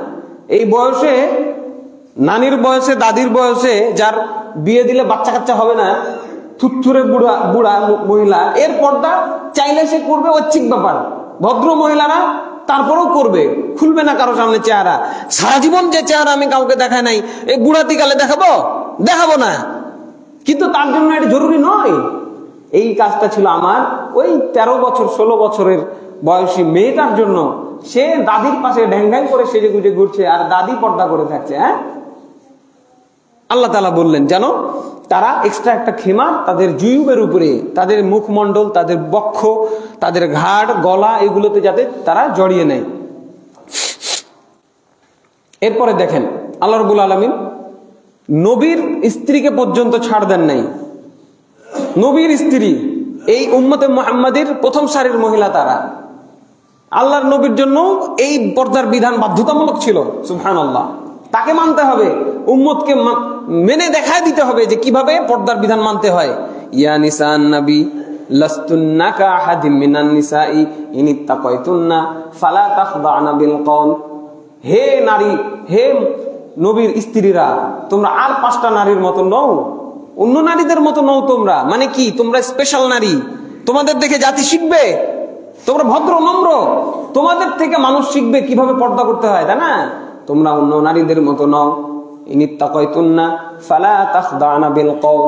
এই বয়সে, নানির বয়সে, দাদির বয়সে যার বিয়ে দিলে বাচ্চা কাচ্চা হবে না, থুতথুরে বুড়া বুড়া মহিলা, এর পর্দা চাইলে সে করবে, ঐচ্ছিক ব্যাপার। ভদ্র মহিলারা তারপরেও করবে, খুলবে না কারো সামনে চেহারা। সারা জীবন যে চেহারা আমি কাউকে দেখাই নাই, এই বুড়াতি কালে দেখাবো না, কিন্তু তার জন্য এটা জরুরি নয়। এই কাজটা ছিল আমার ওই 13 বছর 16 বছরের বয়সী মেয়েটার জন্য। সে দাদির পাশে ঢ্যাং ঢ্যাং করে সেজে গুজে ঘুরছে, আর দাদি পর্দা করে থাকছে। হ্যাঁ, আল্লাহ তাআলা বললেন যেন তারা এক্সট্রা একটা খেমার তাদের জুয়ুবের উপরে, তাদের মুখমণ্ডল, তাদের বক্ষ, তাদের ঘাড়, গলা, এগুলোতে যাতে তারা জড়িয়ে নেয়। এরপরে দেখেন আল্লাহ রাব্বুল আলামিন নবীর স্ত্রীকে পর্যন্ত ছাড় দেন নাই। নবীর স্ত্রী এই উম্মতে মুহাম্মাদের প্রথম সারির মহিলা, তারা আল্লাহর নবীর জন্য এই পর্দার বিধান বাধ্যতামূলক ছিল। সুবহানাল্লাহ। তাকে মানতে হবে, উম্মতকে মেনে দেখায় দিতে হবে যে কিভাবে পর্দার বিধান মানতে হয়। ইয়া নিসান নবী লাস্তুন্না কাআহাদিম মিনান নিসাই ইন ইত্তাকাইতুন্না ফালা তাখদা'না বিল কওল। হে নারী, হে নবীর স্ত্রীরা, তোমরা আর 5টা নারীর মতো নও, অন্য নারীদের মতো নও তোমরা। মানে কি? তোমরা স্পেশাল নারী, তোমাদের দেখে জাতি শিখবে, তোমরা ভদ্র নম্র, তোমাদের থেকে মানুষ শিখবে কিভাবে পর্দা করতে হয়, তাই না? তোমরা অন্য নারীদের মতো নও। ইনিত্তাকাইতুন্না ফালা তাখদা'না বিল কওল।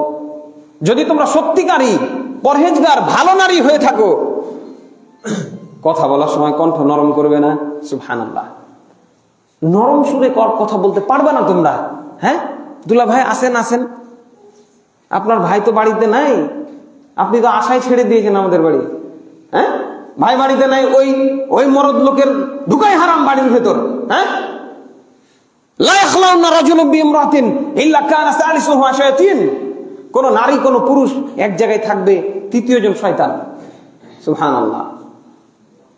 যদি তোমরা সত্যিকারী পরহেজগার ভালো নারী হয়ে থাকো, কথা বলার সময় কণ্ঠ নরম করবে না। সুবহানাল্লাহ। নরম সুরে কথা বলতে পারবে না তোমরা। হ্যাঁ, দুলা ভাই আসেন, আপনার ভাই তো বাড়িতে নাই, আপনি তো আশায় ছেড়ে দিয়েছেন আমাদের বাড়ি। হ্যাঁ, ভাই বাড়িতে নাই, ওই মরদ লোকের ঢুকাই হারাম বাড়ির ভেতর। হ্যাঁ, লা ইয়াখলাউনা রাজুলুম বিইমরাতিন ইল্লা কানা সালিসুহা শায়াতিন। কোন নারী, কোন পুরুষ এক জায়গায় থাকবে, তৃতীয় জন শয়তান। সুবহানাল্লাহ।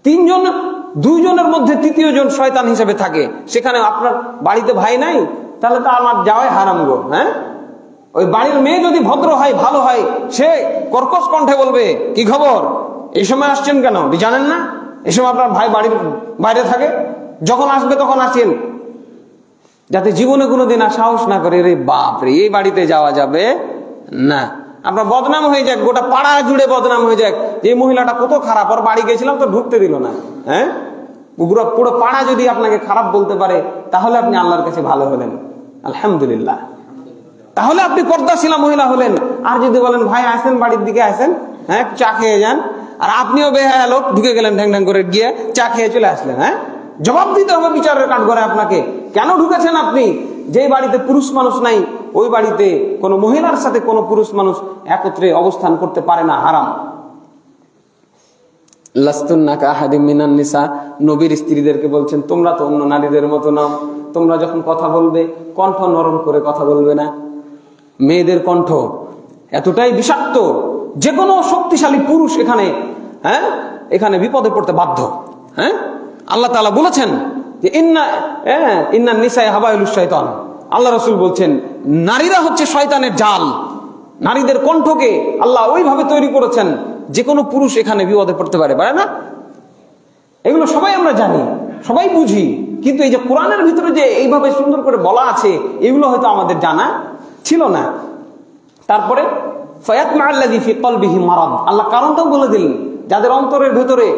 2 জনের মধ্যে তৃতীয় জন শয়তান হিসেবে থাকে। সেখানে আপনার বাড়িতে ভাই নাই, তাহলে তো আমার যাওয়াই হারাম গো। হ্যাঁ, ওই বাড়ির মেয়ে যদি ভদ্র হয়, ভালো হয়, সে কর্কশ কণ্ঠে বলবে, কি খবর, এই সময় আসছেন কেন, জানেন না এই সময় আপনার ভাই বাড়ির বাইরে থাকে, যখন আসবে তখন আসেন, যাতে জীবনে কোনোদিন আর সাহস না করে, রে বাপরে এই বাড়িতে যাওয়া যাবে না। আপনার বদনাম হয়ে যাক, গোটা পাড়া জুড়ে বদনাম হয়ে যাক, যে মহিলাটা কত খারাপ, ওর বাড়ি গেছিলাম তো ঢুকতে দিল না। হ্যাঁ, পুরো পাড়া যদি আপনাকে খারাপ বলতে পারে, তাহলে আপনি আল্লাহর কাছে ভালো হলেন, আলহামদুলিল্লাহ। তাহলে আপনি পর্দাশীলা মহিলা হলেন। আর যদি বলেন ভাই আসেন, বাড়ির দিকে আসেন, হ্যাঁ চা খেয়ে যান, আর আপনিও বেহায়া লোক ঢুকে গেলেন ঢ্যাং ঢ্যাং করে গিয়ে চা খেয়ে চলে আসলেন, হ্যাঁ জবাব দিতে হবে বিচারের কাঠগড়ায় আপনাকে। কেন ঢুকেছেন আপনি? যেই বাড়িতে পুরুষ মানুষ নাই, ওই বাড়িতে কোনো মহিলার সাথে কোনো পুরুষ মানুষ একত্রে অবস্থান করতে পারে না, হারাম। লাস্তুন্নাকা আহাদিম মিনান নিসা, নবীর স্ত্রীদেরকে বলছেন তোমরা তো অন্য নারীদের মতো নাও, তোমরা যখন কথা বলবে কণ্ঠ নরম করে কথা বলবে না। মেয়েদের কণ্ঠ এতটাই বিষাক্ত, যে কোনো শক্তিশালী পুরুষ এখানে বিপদে পড়তে বাধ্য। হ্যাঁ, আল্লাহ তাআলা বলেছেন যে ইন্না নিসায়ে হাবাইলুশ শাইতান। আল্লাহ রাসূল বলছেন নারীরা হচ্ছে শয়তানের জাল। নারীদের কণ্ঠকে আল্লাহ ওইভাবে তৈরি করেছেন যে কোনো পুরুষ এখানে বিপদে পড়তে পারে না। এগুলো সবাই আমরা জানি, সবাই বুঝি, কিন্তু এই যে কোরআনের ভিতরে যে এইভাবে সুন্দর করে বলা আছে, এগুলো হয়তো আমাদের জানা ছিল না। তারপরে ফায়াতমা আল্লাযী ফি কলবিহি মারাদ, আল্লাহ কারণটাও বলে দিলেন, যাদের অন্তরের ভেতরে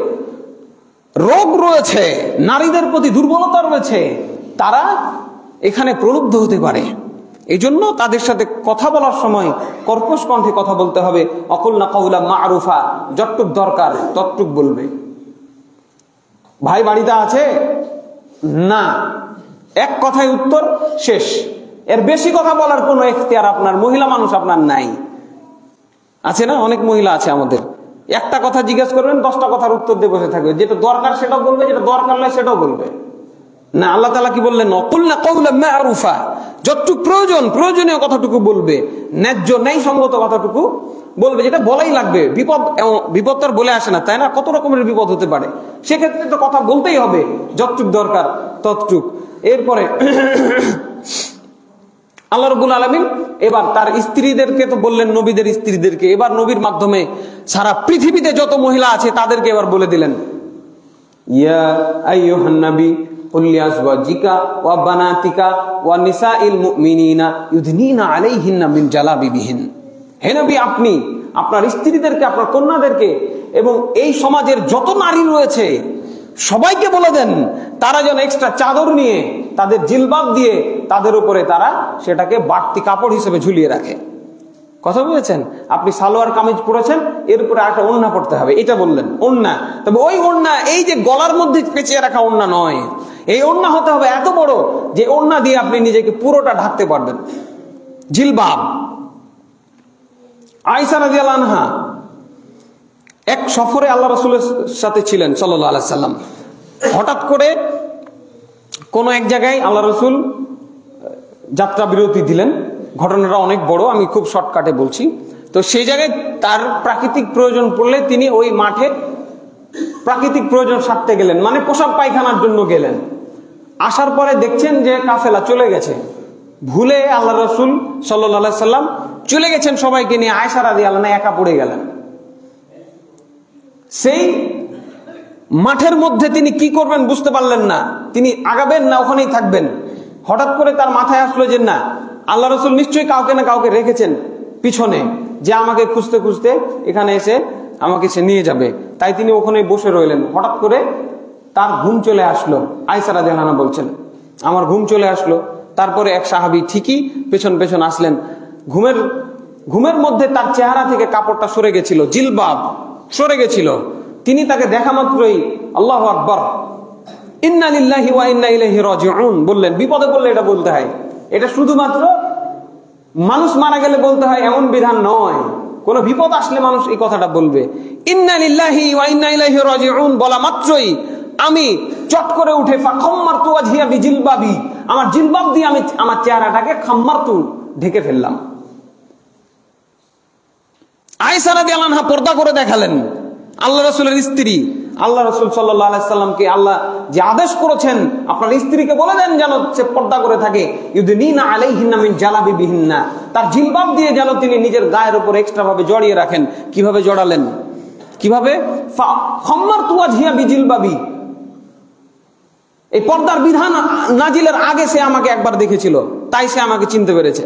রোগ রয়েছে, নারীদের প্রতি দুর্বলতা রয়েছে, তারা এখানে প্রলুব্ধ হতে পারে। এই জন্য তাদের সাথে কথা বলার সময় কর্কশ কণ্ঠে কথা বলতে হবে। অকুলনা কাউলা মারুফা, যতটুক দরকার ততটুক বলবে। ভাই বাড়িতে আছে না, এক কথায় উত্তর শেষ। এর বেশি কথা বলার কোনো এখতিয়ার আপনার, মহিলা মানুষ আপনার নাই। আছে না, অনেক মহিলা আছে আমাদের, একটা কথা জিজ্ঞেস করবেন 10টা কথার উত্তর দিয়ে বসে থাকবে। যেটা দরকার সেটাও বলবে, যেটা দরকার নয় সেটাও বলবে না। আল্লাহ তাআলা কি বললেন? অকুলনা কাউলা মারুফা, যতটুকু প্রয়োজনীয় কথাটুকু বলবে, ন্যায্য ন্যায়সঙ্গত কথাটুকু বলবে, যেটা বলাই লাগবে। বিপদ তো আর বলে আসে না, তাই না? কত রকমের বিপদ হতে পারে, সেক্ষেত্রে তো কথা বলতেই হবে, যতটুক দরকার ততটুক। এরপরে আল্লাহ রাব্বুল আলামিন এবার তার স্ত্রীদেরকে তো বললেন, নবীদের স্ত্রীদেরকে, এবার নবীর মাধ্যমে সারা পৃথিবীতে যত মহিলা আছে তাদেরকে এবার বলে দিলেন, ইয়া আইয়ুহান নবী কুল লিআজওয়াজিকা ওয়া বানাতিকা ওয়া নিসাইল মুমিনিনা ইউদনিনা আলাইহিন্না মিন জালাবিবিহিন। হে নবী, আপনি আপনার স্ত্রীদেরকে, আপনার কন্যাদেরকে এবং এই সমাজের যত নারী রয়েছে সবাইকে বলে দেন তারা যেন এক্সট্রা চাদর নিয়ে, তাদের জিলবাব দিয়ে তাদের উপরে তারা সেটাকে বাড়তি কাপড় হিসেবে ঝুলিয়ে রাখে। কথা বুঝেছেন? আপনি সালোয়ার কামিজ পরেছেন, এর উপরে একটা ওড়না পড়তে হবে, এটা বললেন ওড়না। তবে ওই ওড়না এই যে গলার মধ্যে পেঁচিয়ে রাখা ওড়না নয়, এই ওড়না হতে হবে এত বড় যে ওড়না দিয়ে আপনি নিজেকে পুরোটা ঢাকতে পারবেন, জিলবাব। আয়েশা রাদিয়াল্লাহু আনহা এক সফরে আল্লাহ রাসূলের সাথে ছিলেন সাল্লাল্লাহু আলাইহি সাল্লাম। হঠাৎ করে কোন এক জায়গায় আল্লাহ রাসূল যাত্রা বিরতি দিলেন। ঘটনাটা অনেক বড়, আমি খুব শর্টকাটে বলছি। তো সেই জায়গায় তার প্রাকৃতিক প্রয়োজন পড়লে তিনি ওই মাঠে প্রাকৃতিক প্রয়োজন সারতে গেলেন, মানে পোশাক পায়খানার জন্য গেলেন। আসার পরে দেখছেন যে কাফেলা চলে গেছে, ভুলে আল্লাহ রাসূল সাল্লাল্লাহু আলাইহি সাল্লাম চলে গেছেন সবাইকে নিয়ে, আয়েশা রাদিয়াল্লাহু আনহা একা পড়ে গেলেন। সেই মাঠের মধ্যে তিনি কি করবেন বুঝতে পারলেন না, তিনি আগাবেন না ওখানেই থাকবেন। হঠাৎ করে তার মাথায় আসলো যে না, আল্লাহ রাসূল নিশ্চয়ই কাউকে না কাউকে রেখেছেন পিছনে, যে আমাকে খুঁজতে খুঁজতে এখানে এসে আমাকে সে নিয়ে যাবে। তাই তিনি ওখানে বসে রইলেন। হঠাৎ করে তার ঘুম চলে আসলো। আয়েশা রাদিয়াল্লাহু আনহা বলছেন, আমার ঘুম চলে আসলো। তারপরে এক সাহাবী ঠিকই পেছন পেছন আসলেন। ঘুমের মধ্যে তার চেহারা থেকে কাপড়টা সরে গেছিল, জিলবাব সরে গেছিল। তিনি তাকে দেখা মাত্রই আল্লাহু আকবার, ইন্না লিল্লাহি ওয়া ইন্না ইলাইহি রাজিউন বললেন। বিপদে পড়লে এটা বলতে হয়, এটা শুধুমাত্র মানুষ মারা গেলে বলতে হয় এমন বিধান নয়। কোন বিপদ আসলে মানুষ এই কথাটা বলবে, ইন্না লিল্লাহি ওয়া ইন্না ইলাইহি রাজিউন বলা মাত্রই আমি চট করে উঠে ফাখাম্মারতু ওয়াজহিয়া বিজিলবাবি, আমার জিলবাব দিয়ে আমি আমার চেহারাটাকে খাম্মারতু ঢেকে ফেললাম। আয়েশা রাদিয়াল্লাহু আনহা পর্দা করে দেখালেন আল্লাহ রাসূলের স্ত্রী। আল্লাহ রাসূল সাল্লাল্লাহু আলাইহি সাল্লামকে আল্লাহ যে আদেশ করেছেন, আপনার স্ত্রীকে বলে দেন যেন সে পর্দা করে থাকে, ইউদনিনা আলাইহিন্না মিন জালাবিবিহিন্না, তার জিলবাব দিয়ে যেন তিনি নিজের গায়ের উপর এক্সট্রা ভাবে জড়িয়ে রাখেন। কিভাবে জড়ালেন? কিভাবে? ফাখাম্মারতু ওয়াজহিয়া বিজিলবাবি। এই পর্দার বিধান নাজিলের আগে সে আমাকে একবার দেখেছিল, তাই সে আমাকে চিনতে পেরেছে।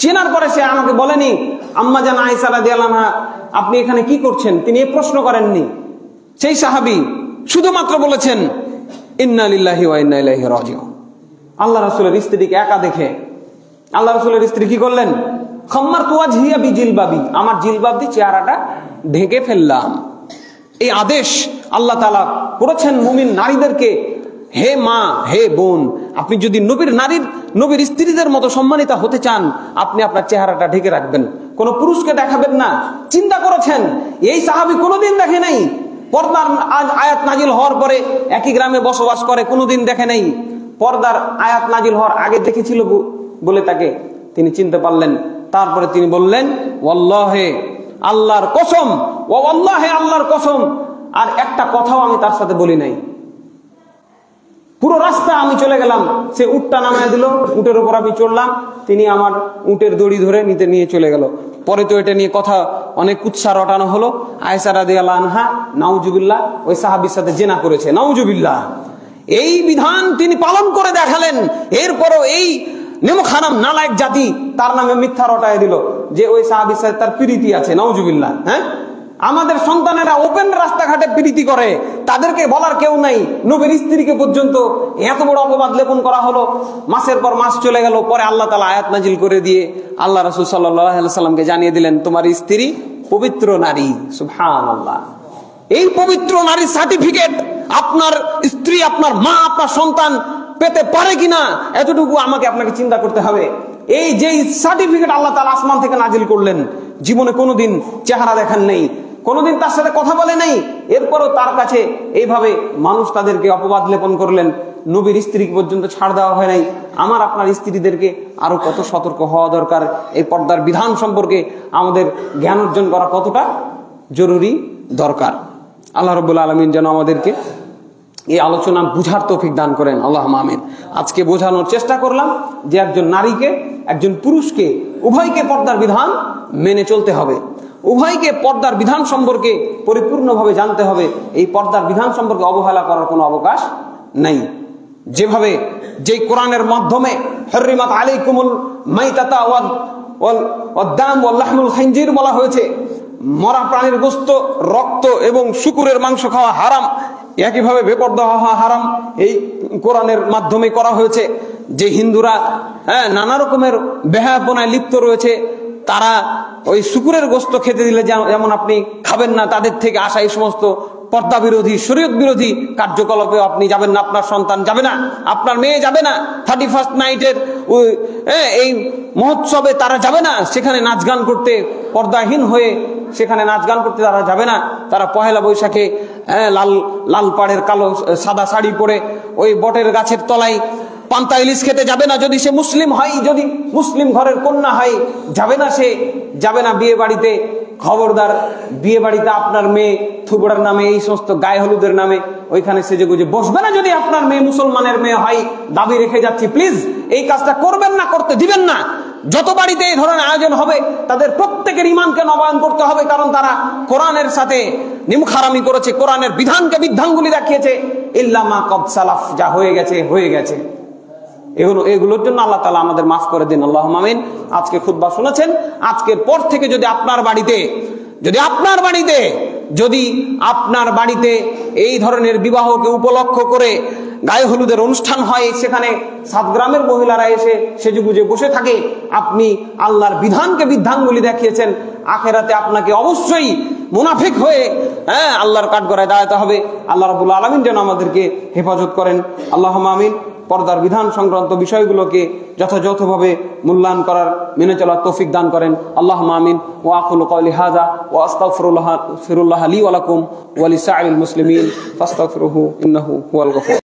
চেনার পরে সে আমাকে বলেনি, আম্মা জান আয়েশা রাদিয়াল্লাহু আনহা আপনি এখানে কি করছেন, তিনি এই প্রশ্ন করেননি। সেই সাহাবী শুধুমাত্র বলেছেন, ইন্না লিল্লাহি ওয়া ইন্না ইলাইহি রাজিউন। আল্লাহ রাসূলের স্ত্রীকে একা দেখে আল্লাহ রাসূলের স্ত্রী কি করলেন? খাম্মারতু ওয়াজহিয়া বিজিলবাবি, আমার জিলবাব দিয়ে চেহারাটা ঢেকে ফেললাম। এই আদেশ আল্লাহ তাআলা করেছেন মুমিন নারীদেরকে, হে মা, হে বোন, আপনি যদি নবীর স্ত্রীদের মতো সম্মানিত হতে চান, আপনি আপনার চেহারাটা ঢেকে রাখবেন, কোন পুরুষকে দেখাবেন না। চিন্তা করেছেন এই সাহাবী কোনোদিন দেখে নাই, পর্দার আয়াত নাজিল হওয়ার পরে একই গ্রামে বসবাস করে, কোনোদিন দেখে নাই। পর্দার আয়াত নাজিল হওয়ার আগে দেখেছিল বলে তাকে তিনি চিনতে পারলেন। তারপরে তিনি বললেন, ওয়াল্লাহে, আল্লাহর কসম, ওয়াল্লাহে, আল্লাহর কসম, আর একটা কথাও আমি তার সাথে বলি নাই। পুরো রাস্তা আমি চলে গেলাম, সে উটটা নামায় দিল, উটের উপর আমি চড়লাম, তিনি আমার উটের দড়ি ধরে নিয়ে চলে গেল। পরে তো এটা নিয়ে কথা অনেক উৎসাহ রটানো হলো। আয়েশা রাদিয়াল্লাহু আনহা নাউজুবিল্লাহ ওই সাহাবীর সাথে জিনা করেছে, নাউজুবিল্লাহ। এই বিধান তিনি পালন করে দেখালেন। এরপরও এই নেমখারাম নালায়েক জাতি তার নামে মিথ্যা রটায় দিল যে ওই সাহাবীর সাথে তার প্রীতি আছে, নাউজুবিল্লাহ। হ্যাঁ, আমাদের সন্তানেরা ওপেন রাস্তাঘাটে প্রীতি করে, তাদেরকে বলার কেউ নাই। নবীর স্ত্রীকে পর্যন্ত এত বড় অপবাদ লেপন করা হলো। মাসের পর মাস চলে গেল, পরে আল্লাহ তাআলা আয়াত নাজিল করে দিয়ে আল্লাহ রাসূল সাল্লাল্লাহু আলাইহি সাল্লামকে জানিয়ে দিলেন, তোমার স্ত্রী পবিত্র নারী। সুবহানাল্লাহ। এই পবিত্র নারীর সার্টিফিকেট আপনার স্ত্রী, আপনার মা, আপনার সন্তান পেতে পারে কিনা, এতটুকু আপনাকে চিন্তা করতে হবে। এই যে সার্টিফিকেট আল্লাহ তাআলা আসমান থেকে নাজিল করলেন, জীবনে কোনোদিন চেহারা দেখান নেই, কোনোদিন তার সাথে কথা বলে নাই, এরপরও তার কাছে এইভাবে মানুষ তাদেরকে অপবাদ লেপন করলেন। নবীর স্ত্রী পর্যন্ত ছাড় দেওয়া হয় নাই। আমার আপনার স্ত্রীদেরকে আরো কত সতর্ক হওয়া দরকার, এই পর্দার বিধান সম্পর্কে আমাদের জ্ঞান অর্জন করা কতটা জরুরি দরকার। আল্লাহ রাব্বুল আলামিন যেন আমাদেরকে এই আলোচনা বুঝার তৌফিক দান করেন, আল্লাহুম্মা আমিন। আজকে বোঝানোর চেষ্টা করলাম যে একজন নারীকে, একজন পুরুষকে, উভয়কে পর্দার বিধান মেনে চলতে হবে, উভয়কে পর্দার বিধান সম্পর্কে পরিপূর্ণভাবে জানতে হবে। এই পর্দার বিধান সম্পর্কে অবহেলা করার কোনো অবকাশ নাই। যেভাবে যেই কোরআনের মাধ্যমে হররিমাত আলাইকুমুল মাইতাতা ওয়াদ দাম ওয়াল লাহমুল খানজির বলা হয়েছে, মরা প্রাণীর গোশত, রক্ত এবং শূকরের মাংস খাওয়া হারাম, একইভাবে বেপরদা হওয়া হারাম এই কোরআনের মাধ্যমে করা হয়েছে। যে হিন্দুরা নানা রকমের বেহায়াপনায় লিপ্ত রয়েছে, তারা ওই শূকরের গোশত খেতে দিলে যেমন আপনি খাবেন না, তাদের থেকে আসা এই সমস্ত পর্দা বিরোধী, শরীয়ত বিরোধী কার্যকলাপে আপনি যাবেন না, আপনার সন্তান যাবে না, আপনার মেয়ে যাবে না, 31st নাইটের এই মহোৎসবে তারা যাবে না, সেখানে নাচ গান করতে, পর্দাহীন হয়ে সেখানে নাচ গান করতে তারা যাবে না। তারা পহেলা বৈশাখে লাল পাড়ের কালো সাদা শাড়ি পরে ওই বটের গাছের তলায় পান্তা ইলিশ খেতে যাবে না। যদি সে মুসলিম হয়, যদি মুসলিম ঘরের কন্যা হয়, যাবে না, সে যাবে না বিয়ে বাড়িতে। খবরদার, বিয়ে বাড়িতে আপনার মেয়ে থুবড়ার নামে, এই সমস্ত গায়ে হলুদের নামে ওইখানে সেজে গুজে বসবে না। যদি আপনার মেয়ে মুসলমানের মেয়ে হয়, দাবি রেখে যাচ্ছি, প্লিজ এই কাজটা করবেন না, করতে দিবেন না। যত বাড়িতে এই ধরনের আয়োজন হবে, তাদের প্রত্যেকের ঈমানকে নবায়ন করতে হবে, কারণ তারা কোরআনের সাথে নিমখারামি করেছে, কোরআনের বিধানকে বিধানগুলি দেখিয়েছে। ইল্লা মা কদ সালাফ, যা হয়ে গেছে হয়ে গেছে। এগুলোর জন্য আল্লাহ তাআলা আমাদের মাফ করে দিন, আল্লাহুম্মা আমিন। আজকে খুতবা শুনেছেন, আজকের পর থেকে যদি আপনার বাড়িতে এই ধরনের বিবাহকে উপলক্ষ করে গায়ে হলুদের অনুষ্ঠান হয়, সেখানে 7 গ্রামের মহিলারা এসে সেজেগুজে বসে থাকে, আপনি আল্লাহর বিধানকে বিধানগুলি দেখিয়েছেন, আখেরাতে আপনাকে অবশ্যই মুনাফিক হয়ে আল্লাহর কাঠগড়ায় দাঁড়াতে হবে। আল্লাহ রাব্বুল আলামিন যেন আমাদেরকে হেফাজত করেন, আল্লাহুম্মা আমিন। পর্দার বিধান সংক্রান্ত বিষয়গুলোকে যথাযথভাবে মূল্যায়ন করার, মেনে চলার তৌফিক দান করেন, আল্লাহুম্মা আমিন। ওয়া আকুলু কওলি হাযা ওয়া আস্তাগফিরুল্লাহ লি ওয়া লাকুম ওয়া লিসাইরিল মুসলিমিন ফাস্তাগফিরুহু ইন্নাহু হুয়াল গফুর।